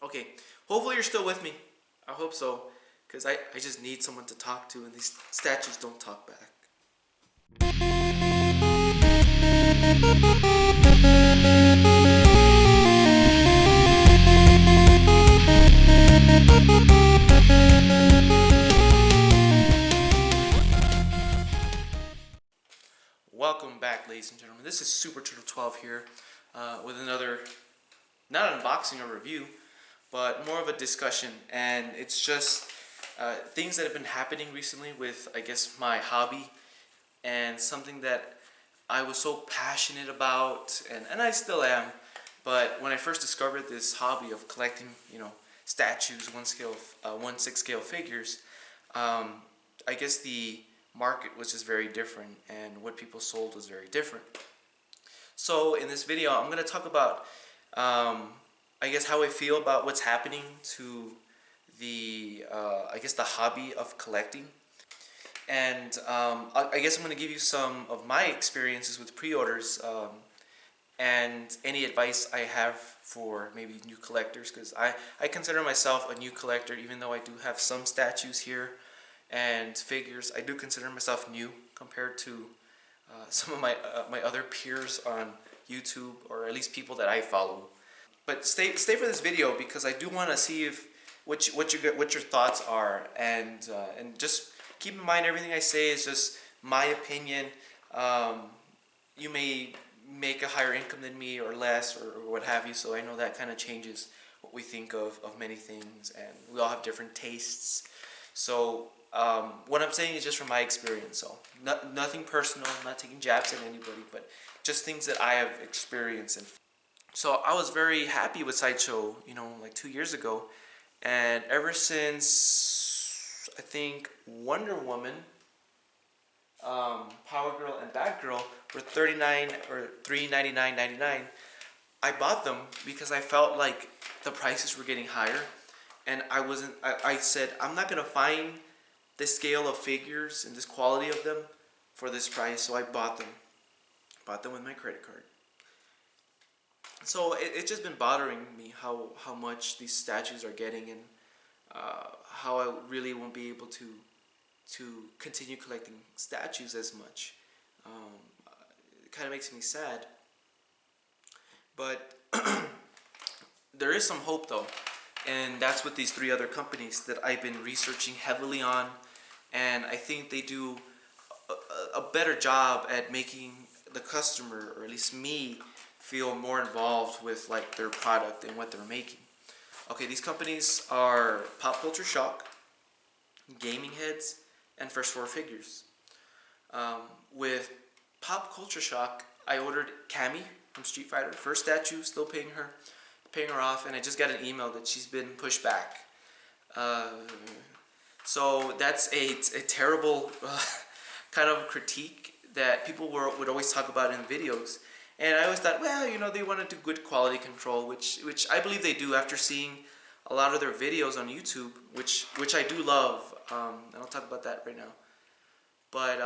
Okay, hopefully you're still with me. I hope so, because I just need someone to talk to, and these statues don't talk back. Welcome back, ladies and gentlemen. This is Super Turtle 12 here with another, not an unboxing or review, but more of a discussion. And it's just things that have been happening recently with, I guess, my hobby, and something that I was so passionate about, and I still am. But when I first discovered this hobby of collecting, statues, 1/6 scale figures, I guess the market was just very different, and what people sold was very different. So in this video, I'm going to talk about, I guess, how I feel about what's happening to the, I guess, the hobby of collecting. And I guess I'm going to give you some of my experiences with pre-orders, and any advice I have for maybe new collectors, because I consider myself a new collector, even though I do have some statues here and figures. I do consider myself new compared to some of my other peers on YouTube, or at least people that I follow. But stay for this video, because I do want to see if what your thoughts are, and just keep in mind, everything I say is just my opinion. You may make a higher income than me, or less, or what have you, so I know that kind of changes what we think of many things, and we all have different tastes. So what I'm saying is just from my experience, so nothing personal. I'm not taking jabs at anybody, but just things that I have experienced. And so I was very happy with Sideshow, like 2 years ago, and ever since, I think, Wonder Woman, Power Girl, and Batgirl were $39 or $399.99. I bought them because I felt like the prices were getting higher, and I said, I'm not gonna find this scale of figures and this quality of them for this price, so I bought them. Bought them with my credit card. So it's just been bothering me how much these statues are getting, and how I really won't be able to continue collecting statues as much. It kind of makes me sad. But there is some hope, though, and that's with these 3 other companies that I've been researching heavily on, and I think they do a better job at making the customer, or at least me, feel more involved with like their product and what they're making. Okay, these companies are Pop Culture Shock, Gaming Heads, and FIRST4FIGURES. With Pop Culture Shock, I ordered Cammy from Street Fighter, first statue, still paying her off, and I just got an email that she's been pushed back. So that's a terrible kind of critique that people would always talk about in videos. And I always thought, well, they want to do good quality control, which I believe they do after seeing a lot of their videos on YouTube, which I do love. And I'll talk about that right now. But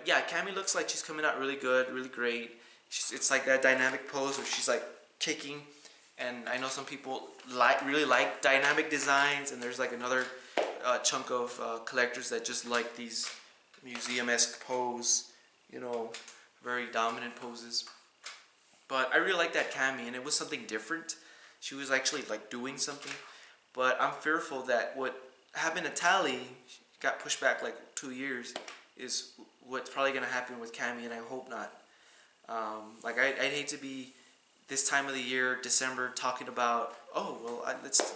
yeah, Cammy looks like she's coming out really good, really great. It's like that dynamic pose where she's like kicking, and I know some people really like dynamic designs, and there's like another chunk of collectors that just like these museum-esque pose, very dominant poses. But I really like that Cammy, and it was something different. She was actually like doing something. But I'm fearful that what happened to Tally, got pushed back like 2 years, is what's probably gonna happen with Cammy, and I hope not. I'd hate to be this time of the year, December, talking about,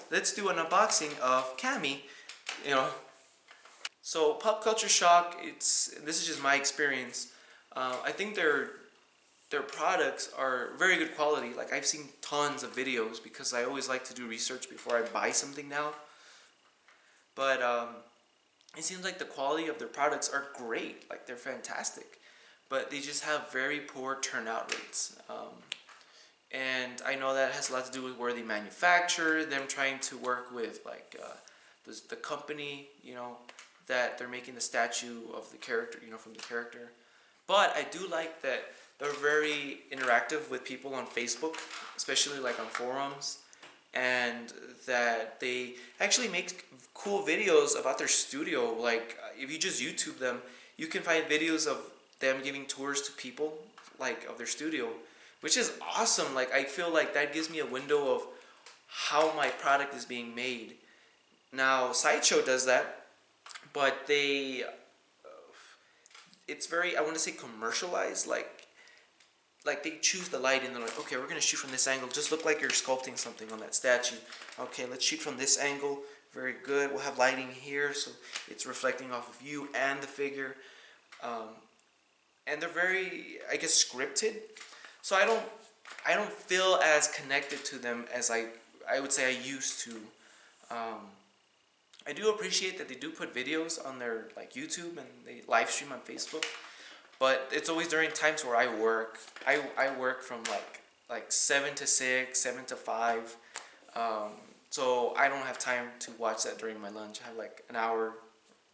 let's do an unboxing of Cammy, So Pop Culture Shock, this is just my experience. I think their products are very good quality. Like, I've seen tons of videos, because I always like to do research before I buy something now. But it seems like the quality of their products are great. Like, they're fantastic. But they just have very poor turnout rates. And I know that has a lot to do with where they manufacture, them trying to work with like the company, that they're making the statue of the character, from the character. But I do like that they're very interactive with people on Facebook, especially like on forums. and that they actually make cool videos about their studio. Like if you just YouTube them, you can find videos of them giving tours to people like of their studio, which is awesome. Like I feel like that gives me a window of how my product is being made. Now Sideshow does that, but it's very, I want to say, commercialized. Like they choose the lighting. They're like, okay, we're gonna shoot from this angle. Just look like you're sculpting something on that statue. Okay, let's shoot from this angle. Very good. We'll have lighting here, so it's reflecting off of you and the figure. And they're very, I guess, scripted. So I don't feel as connected to them as I would say I used to. I do appreciate that they do put videos on their like YouTube and they live stream on Facebook, but it's always during times where I work. I work from like 7 to 6, 7 to 5. So I don't have time to watch that during my lunch. I have like an hour,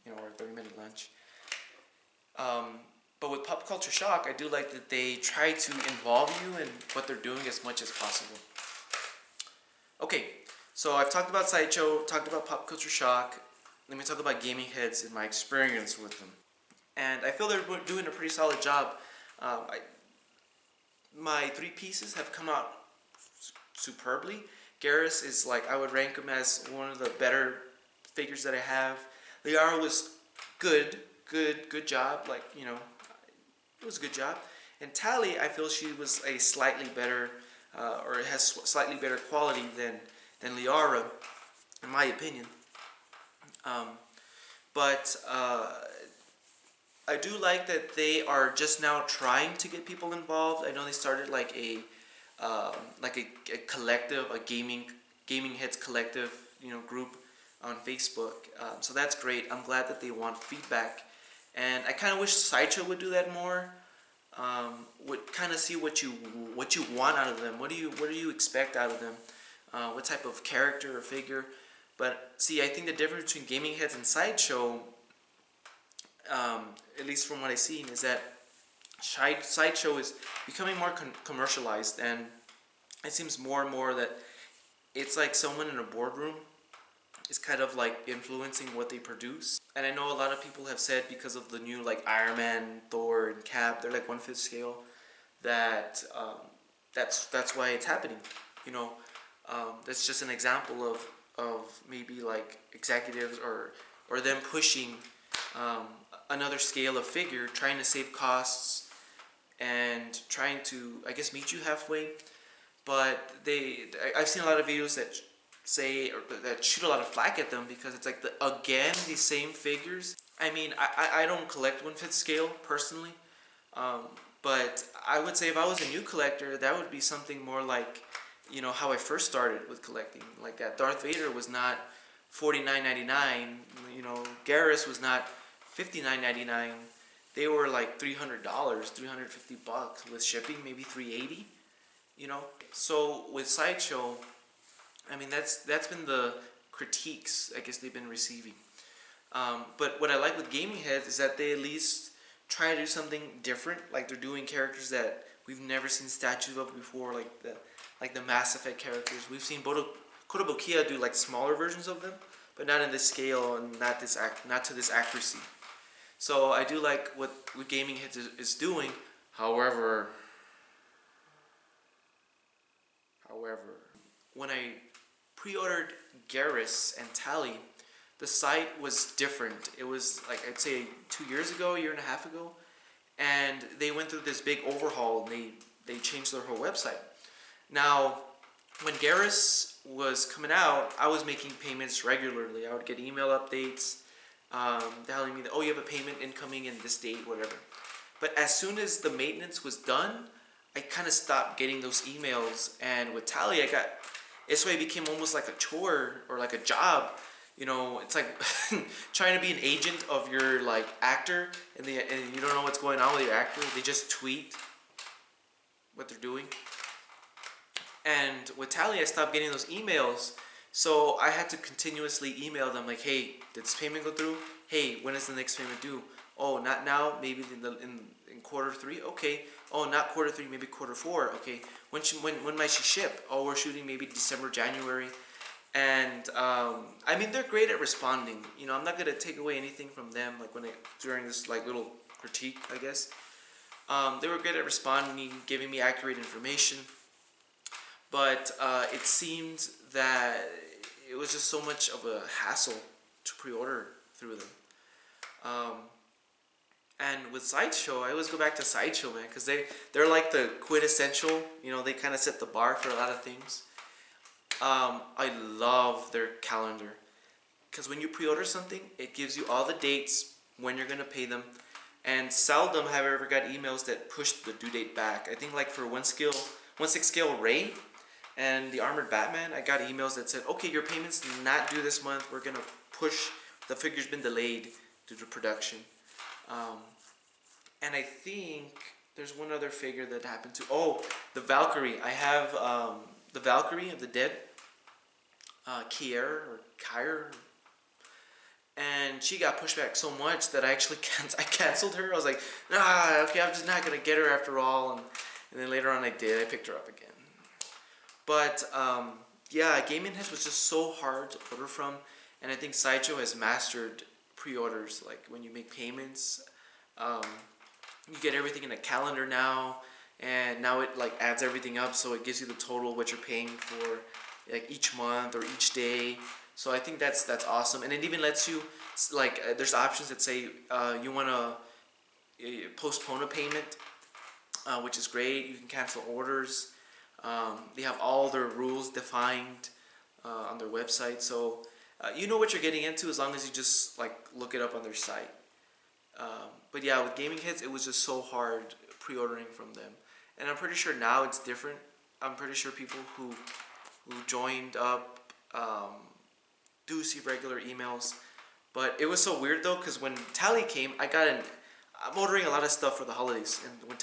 or a 30-minute lunch. But with Pop Culture Shock, I do like that they try to involve you in what they're doing as much as possible. Okay, so I've talked about Sideshow, talked about Pop Culture Shock. Let me talk about Gaming Heads and my experience with them. And I feel they're doing a pretty solid job. My 3 pieces have come out superbly. Garrus is like, I would rank him as one of the better figures that I have. Liara was good job. Like, it was a good job. And Tally, I feel she was a slightly better, or has slightly better quality than Liara, in my opinion. But I do like that they are just now trying to get people involved. I know they started like a collective, a gaming heads collective, group on Facebook. So that's great. I'm glad that they want feedback, and I kind of wish Sideshow would do that more. Would kind of see what you want out of them. What do you expect out of them? What type of character or figure? But see, I think the difference between Gaming Heads and Sideshow, at least from what I've seen, is that Sideshow is becoming more commercialized, and it seems more and more that it's like someone in a boardroom is kind of like influencing what they produce. And I know a lot of people have said, because of the new like Iron Man, Thor, and Cap, they're like 1/5 scale, that that's why it's happening. That's just an example of maybe like executives or them pushing another scale of figure, trying to save costs and trying to, I guess, meet you halfway. But I've seen a lot of videos that say, or that shoot a lot of flack at them, because it's like the same figures. I mean, I don't collect 1/5 scale personally, but I would say if I was a new collector, that would be something more like, how I first started with collecting. Like that Darth Vader was not $49.99. Garrus was not $59.99. They were like $300, $350 with shipping, maybe $380. So with Sideshow, I mean, that's been the critiques I guess they've been receiving. But what I like with Gaming Heads is that they at least try to do something different. Like they're doing characters that we've never seen statues of before, like the Mass Effect characters. We've seen Kotobukiya do like smaller versions of them, but not in this scale and not to this accuracy. So I do like what Gaming Heads is doing. However, when I pre-ordered Garrus and Tally, the site was different. It was like, I'd say 2 years ago, a year and a half ago, and they went through this big overhaul. And they changed their whole website. Now, when Garrus was coming out, I was making payments regularly. I would get email updates telling me that, oh, you have a payment incoming in this date, whatever. But as soon as the maintenance was done, I kind of stopped getting those emails. And with Tally, this way it became almost like a chore or like a job. It's like trying to be an agent of your like actor, and you don't know what's going on with your actor. They just tweet what they're doing. And with Tally, I stopped getting those emails, so I had to continuously email them like, hey, did this payment go through? Hey, when is the next payment due? Oh, not now, maybe in quarter 3. Okay. oh, not quarter 3, maybe quarter 4. Okay, when might she ship? Oh, we're shooting maybe December, January. And I mean, they're great at responding. You know, I'm not gonna take away anything from them. Like during this like little critique, I guess, they were great at responding, giving me accurate information. But it seemed that it was just so much of a hassle to pre-order through them. And with Sideshow, I always go back to Sideshow, man, because they're like the quintessential. You know, they kind of set the bar for a lot of things. I love their calendar, because when you pre-order something, it gives you all the dates when you're gonna pay them, and seldom have I ever got emails that push the due date back. I think like for 1/6 scale Ray and the Armored Batman, I got emails that said, okay, your payment's not due this month. We're gonna push. The figure's been delayed due to production. And I think there's one other figure that happened to. Oh, the Valkyrie. I have the Valkyrie of the Dead, Kier, and she got pushed back so much that I actually canceled her. I was like, nah, okay, I'm just not gonna get her after all. And then later on I did. I picked her up again. But yeah, Gaming Heads was just so hard to order from, and I think Sideshow has mastered pre-orders. Like when you make payments, you get everything in a calendar now, and now it like adds everything up, so it gives you the total what you're paying for like each month or each day. So I think that's awesome, and it even lets you like there's options that say you want to postpone a payment, which is great. You can cancel orders. They have all their rules defined on their website, so you know what you're getting into as long as you just like look it up on their site. But yeah, with Gaming Heads, it was just so hard pre-ordering from them, and I'm pretty sure now it's different. I'm pretty sure people who joined up do see regular emails, but it was so weird though, because when Tally came, I'm ordering a lot of stuff for the holidays, and when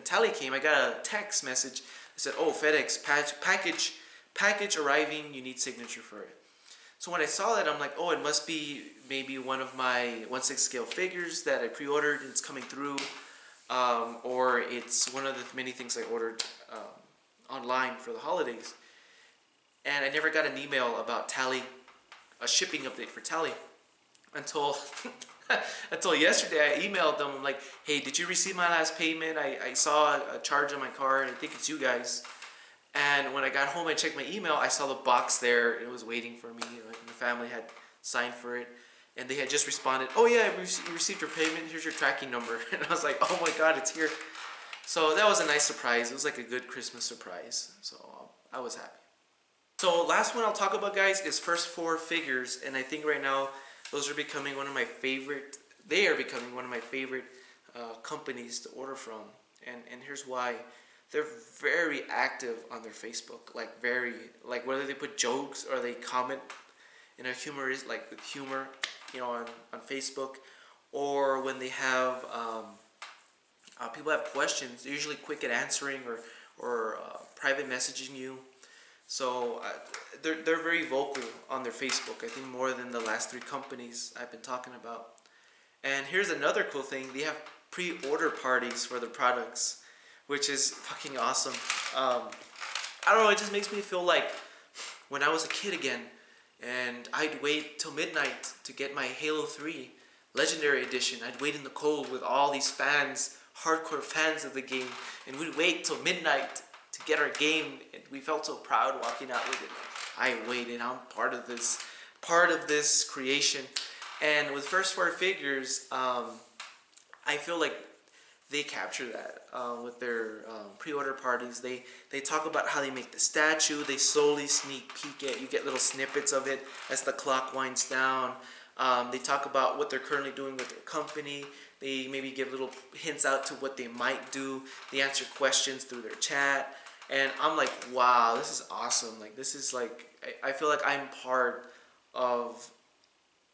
Tally came, I got a text message that said, oh, FedEx package arriving, you need signature for it. So when I saw that, I'm like, oh, it must be maybe one of my 1/6 scale figures that I pre-ordered and it's coming through, or it's one of the many things I ordered online for the holidays. And I never got an email about Tally, a shipping update for Tally, until until yesterday. I emailed them. I'm like, hey, did you receive my last payment? I saw a charge on my card. I think it's you guys. And when I got home, I checked my email. I saw the box there. It was waiting for me. My family had signed for it, and they had just responded, oh yeah, we received your payment. Here's your tracking number. And I was like, oh my God, it's here. So that was a nice surprise. It was like a good Christmas surprise. So I was happy. So last one I'll talk about, guys, is FIRST4FIGURES, and I think right now those are becoming one of my favorite. They are becoming one of my favorite companies to order from, and here's why. They're very active on their Facebook, like whether they put jokes or they comment in a humorous, like with humor, you know, on Facebook, or when they have people have questions. They're usually quick at answering or private messaging you. So they're very vocal on their Facebook. I think more than the last 3 companies I've been talking about. And here's another cool thing: they have pre-order parties for their products, which is fucking awesome. I don't know, it just makes me feel like when I was a kid again, and I'd wait till midnight to get my Halo 3 Legendary Edition. I'd wait in the cold with all these fans, hardcore fans of the game, and we'd wait till midnight to get our game, and we felt so proud walking out with it. I waited, I'm part of this creation. And with FIRST4FIGURES, I feel like they capture that with their pre-order parties. They talk about how they make the statue. They slowly sneak peek it. You get little snippets of it as the clock winds down. They talk about what they're currently doing with their company. They maybe give little hints out to what they might do. They answer questions through their chat. And I'm like, wow, this is awesome. Like, this is like, I feel like I'm part of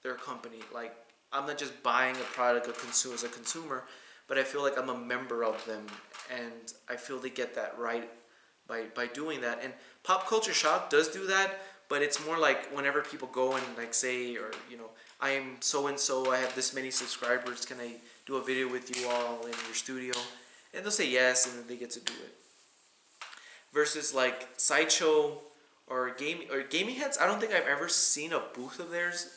their company. Like, I'm not just buying a product as a consumer, but I feel like I'm a member of them, and I feel they get that right by doing that. And Pop Culture Shock does do that, but it's more like whenever people go and like say, or you know, I am so and so, I have this many subscribers, can I do a video with you all in your studio? and they'll say yes, and then they get to do it. Versus like Sideshow or gaming heads, I don't think I've ever seen a booth of theirs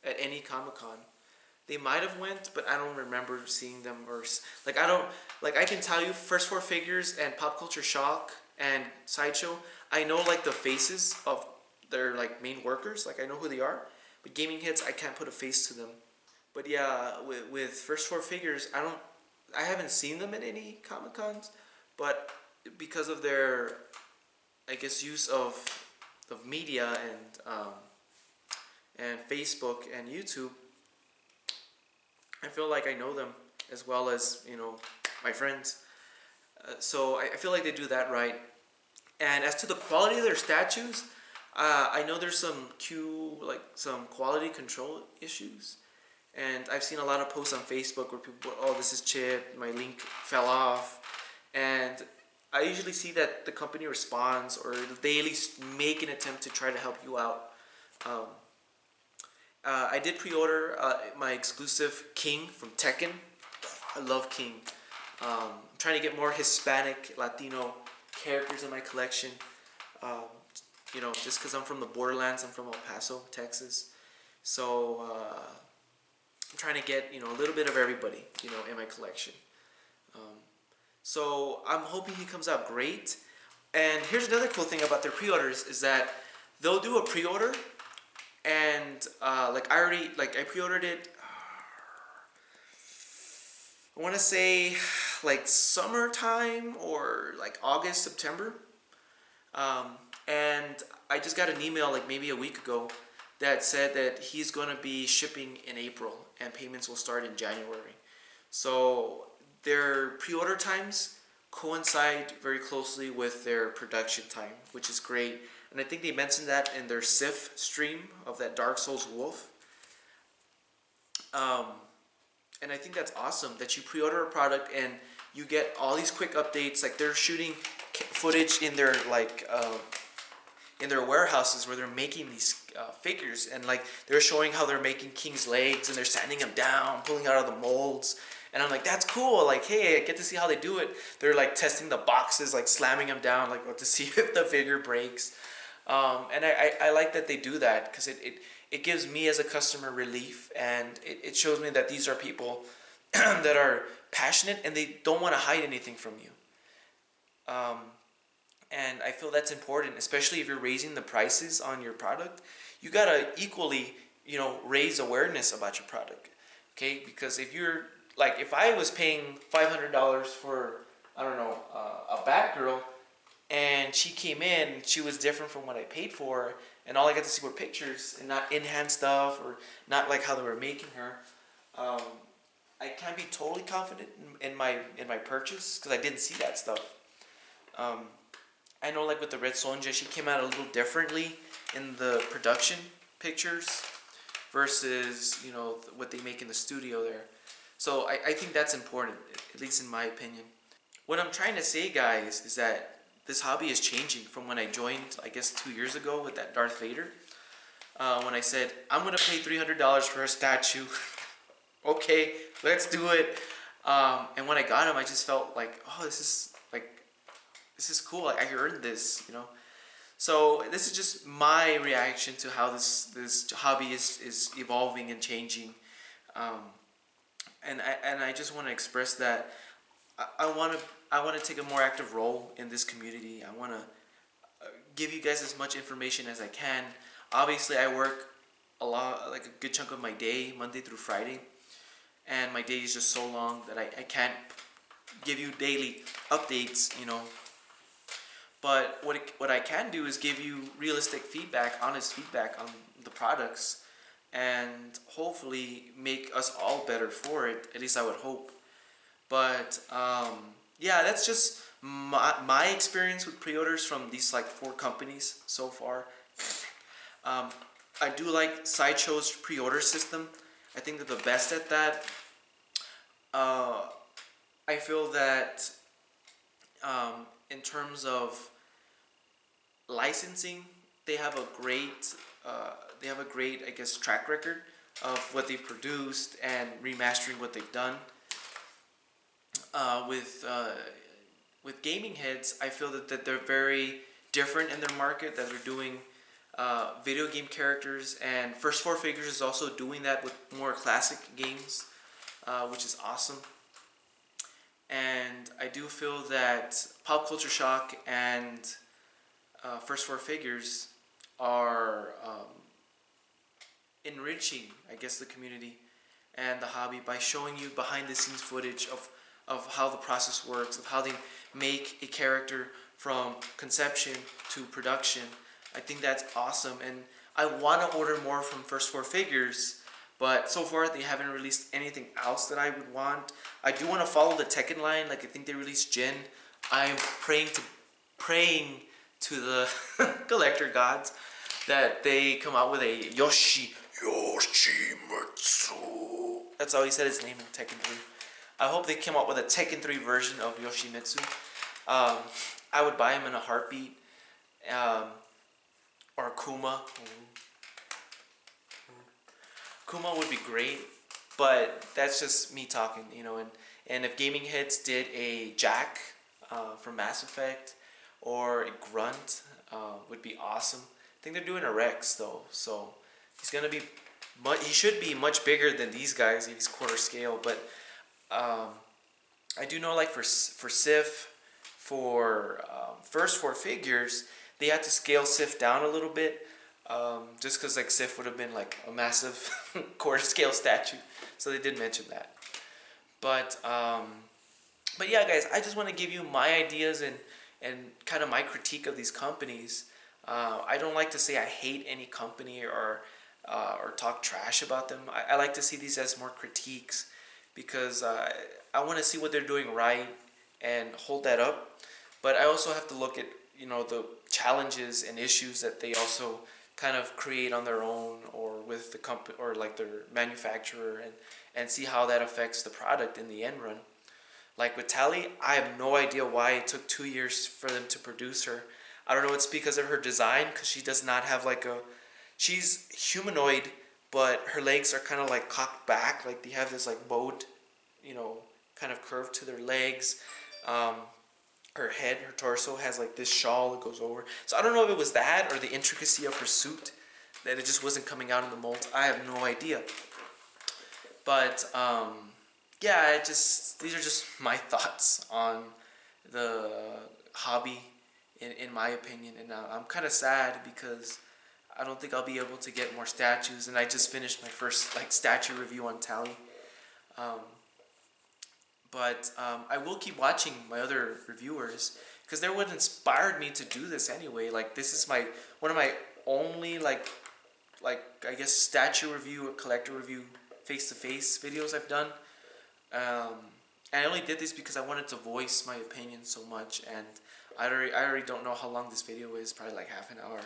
at any Comic-Con. They might have went, but I don't remember seeing them. Or like I don't like I can tell you, First Four Figures and Pop Culture Shock and Sideshow, I know like the faces of their like main workers, like I know who they are. But gaming heads, I can't put a face to them. But yeah, with First Four Figures, I haven't seen them at any Comic Cons, but because of their, I guess, use of media and Facebook and YouTube, I feel like I know them as well as my friends. So I feel like they do that right. And as to the quality of their statues, I know there's some quality control issues. And I've seen a lot of posts on Facebook where people, oh, this is chipped, my link fell off. And I usually see that the company responds, or they at least make an attempt to try to help you out. I did pre-order my exclusive King from Tekken. I love King. I'm trying to get more Hispanic, Latino characters in my collection. Just because I'm from the borderlands, I'm from El Paso, Texas. So I'm trying to get a little bit of everybody in my collection. So I'm hoping he comes out great. And here's another cool thing about their pre-orders is that they'll do a pre-order, and I pre-ordered it. I want to say like summertime or like August, September. And I just got an email like maybe a week ago that said that he's going to be shipping in April and payments will start in January. So their pre-order times coincide very closely with their production time, which is great. And I think they mentioned that in their Sif stream of that Dark Souls Wolf. And I think that's awesome that you pre-order a product and you get all these quick updates. Like they're shooting footage in their in their warehouses where they're making these figures, and like they're showing how they're making King's legs and they're sanding them down, pulling out of the molds. And I'm like, that's cool. Like, hey, I get to see how they do it. They're like testing the boxes, like slamming them down, like to see if the figure breaks. And I like that they do that because it gives me as a customer relief, and it shows me that these are people that are passionate and they don't want to hide anything from you. And I feel that's important, especially if you're raising the prices on your product. You gotta equally, raise awareness about your product, okay? Because if you're like, if I was paying $500 for, I don't know, a Batgirl, and she came in, she was different from what I paid for, and all I got to see were pictures and not in-hand stuff or not like how they were making her. I can't be totally confident in my purchase because I didn't see that stuff. I know like with the Red Sonja, she came out a little differently in the production pictures versus what they make in the studio there. So I think that's important, at least in my opinion. What I'm trying to say, guys, is that this hobby is changing from when I joined, I guess 2 years ago with that Darth Vader. When I said, I'm going to pay $300 for a statue. Okay, let's do it. And when I got him, I just felt like, oh, this is cool. Like, I earned this, So this is just my reaction to how this hobby is evolving and changing. And I just want to express that I want to take a more active role in this community. I want to give you guys as much information as I can. Obviously, I work a lot, like a good chunk of my day, Monday through Friday, and my day is just so long that I can't give you daily updates, But what I can do is give you realistic feedback, honest feedback on the products, and hopefully make us all better for it. At least I would hope. But yeah, that's just my experience with pre-orders from these like 4 companies so far. I do like Sideshow's pre-order system. I think they're the best at that. I feel that in terms of licensing, they have a great I guess track record of what they've produced and remastering what they've done. with gaming heads, I feel that they're very different in their market, that they're doing video game characters, and First Four Figures is also doing that with more classic games, which is awesome. And I do feel that Pop Culture Shock and First Four Figures are enriching, I guess, the community and the hobby by showing you behind the scenes footage of how the process works, of how they make a character from conception to production. I think that's awesome, and I want to order more from First Four Figures, but so far they haven't released anything else that I would want. I do want to follow the Tekken line. Like, I think they released Jin. I'm praying to the collector gods that they come out with a Yoshimitsu. That's how he said his name in Tekken 3. I hope they come out with a Tekken 3 version of Yoshimitsu. I would buy him in a heartbeat. Or Kuma. Kuma would be great, but that's just me talking, you know. And if Gaming Heads did a Jack from Mass Effect or a Grunt, would be awesome. I think they're doing a Rex though, so he's gonna be. He should be much bigger than these guys if he's quarter scale. But I do know, like for Sif, for First Four Figures, they had to scale Sif down a little bit, just because like Sif would have been like a massive quarter scale statue, so they did mention that. But yeah, guys, I just want to give you my ideas and kind of my critique of these companies. I don't like to say I hate any company or talk trash about them. I like to see these as more critiques, because I want to see what they're doing right and hold that up. But I also have to look at, you know, the challenges and issues that they also kind of create on their own or with the company or like their manufacturer, and see how that affects the product in the end run. Like with Tally, I have no idea why it took 2 years for them to produce her. I don't know, it's because of her design, because she does not have like she's humanoid, but her legs are kind of like cocked back, like they have this like bowed, you know, kind of curve to their legs. Her head, her torso has like this shawl that goes over. So I don't know if it was that or the intricacy of her suit, that it just wasn't coming out in the mold. I have no idea. But yeah, these are just my thoughts on the hobby, in my opinion. And I'm kind of sad because I don't think I'll be able to get more statues, and I just finished my first like statue review on Tally. But I will keep watching my other reviewers, because they're what inspired me to do this anyway. Like, this is one of my only like I guess statue review or collector review face-to-face videos I've done. And I only did this because I wanted to voice my opinion so much, and I already don't know how long this video is, probably like half an hour.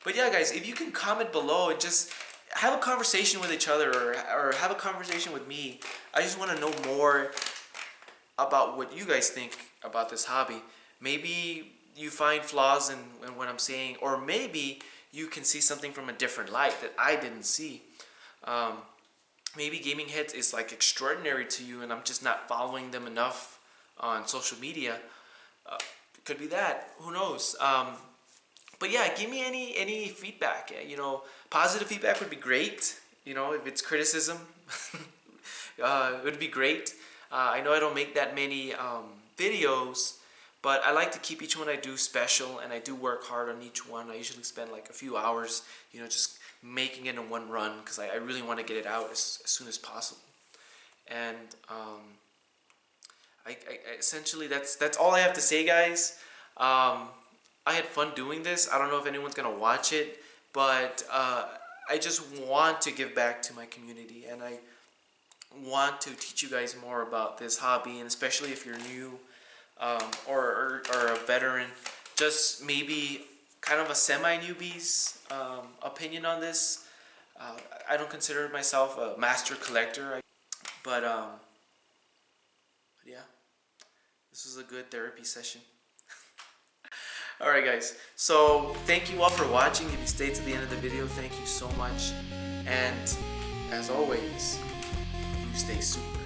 But yeah, guys, if you can comment below and just have a conversation with each other, or have a conversation with me. I just want to know more about what you guys think about this hobby. Maybe you find flaws in what I'm saying, or maybe you can see something from a different light that I didn't see. Maybe Gaming Heads is like extraordinary to you, and I'm just not following them enough on social media. It could be that. Who knows? But yeah, give me any feedback. You know, positive feedback would be great. You know, if it's criticism, it would be great. I know I don't make that many videos, but I like to keep each one I do special, and I do work hard on each one. I usually spend like a few hours, you know, just making it in one run, because I really want to get it out as soon as possible. And I essentially that's all I have to say, guys. I had fun doing this. I don't know if anyone's gonna watch it, but I just want to give back to my community, and I want to teach you guys more about this hobby, and especially if you're new or a veteran, just maybe kind of a semi-newbie's opinion on this. I don't consider myself a master collector, but yeah, this was a good therapy session. Alright, guys, so thank you all for watching. If you stayed to the end of the video, thank you so much. And as always, you stay super.